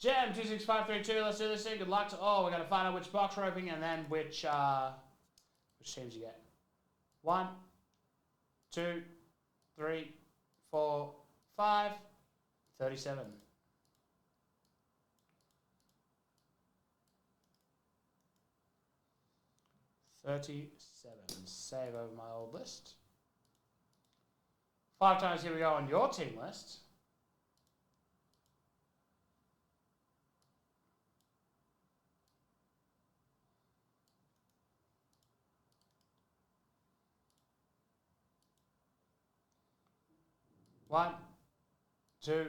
Gem 26532. Let's do this thing. Good luck to all. We're going to find out which box we're opening and then which teams you get. 1, 2, 3, 4, 5, 37. 37. Save over my old list. 5 times here we go on your team list. One, two.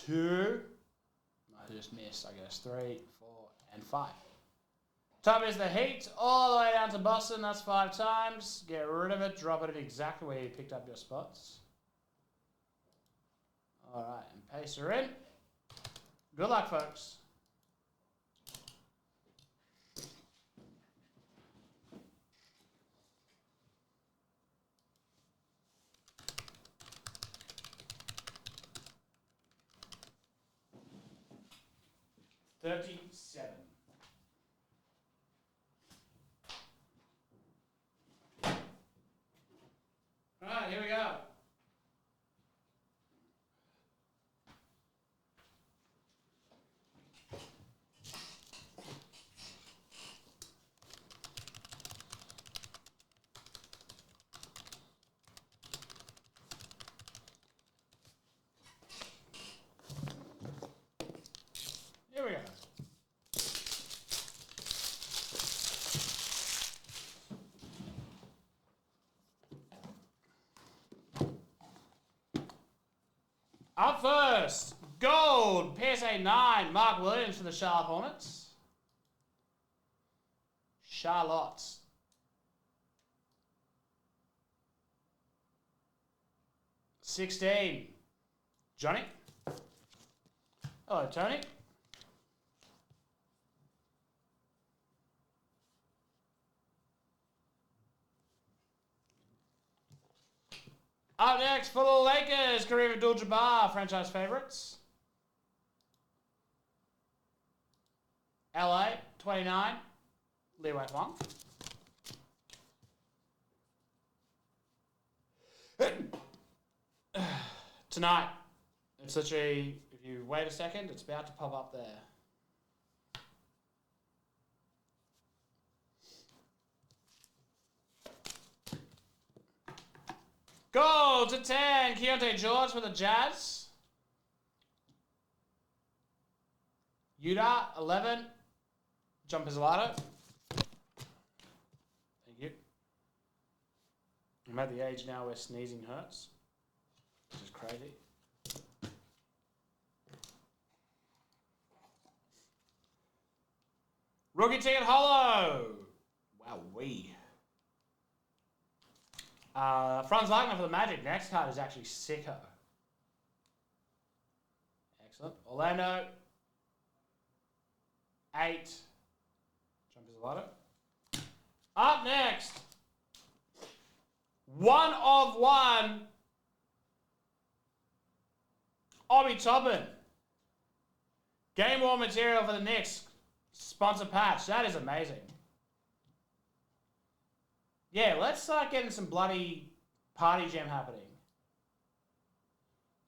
I just missed, I guess. 3, 4, and 5. Top is the Heat, all the way down to Boston. That's 5 times. Get rid of it. Drop it exactly where you picked up your spots. All right, and paste her in. Good luck, folks. $37. All right, here we go. Here we go. Up first, gold, PSA 9, Mark Williams for the Charlotte Hornets. Charlotte. $16, Johnny. Hello, Tony. Up next for the Lakers, Kareem Abdul-Jabbar, franchise favorites. LA, 29, Li Wei-Huang. Tonight, it's literally, if you wait a second, it's about to pop up there. Gold to 10, Keontae George for the Jazz. Utah, 11, John Pizzolatto. Thank you. I'm at the age now where sneezing hurts, which is crazy. Rookie ticket holo. Wowee. Franz Wagner for the Magic. Next card is actually sicko. Excellent. Orlando. 8. John Pizzolatto. Up next. 1 of 1. Obi Toppin. Game worn material for the Knicks. Sponsor patch. That is amazing. Yeah, let's start getting some bloody party jam happening.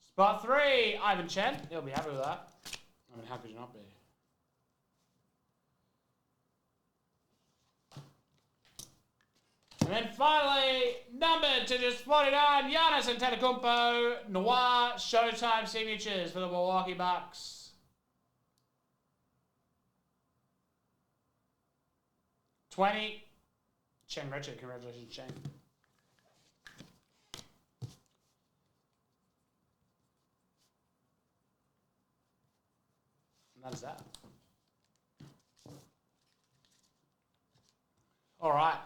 Spot 3, Ivan Chen. He'll be happy with that. I mean, how could you not be? And then finally, numbered to just 49, Giannis Antetokounmpo, Noir Showtime signatures for the Milwaukee Bucks. 20. Cheng Richard, congratulations, Cheng. And that is that. All right.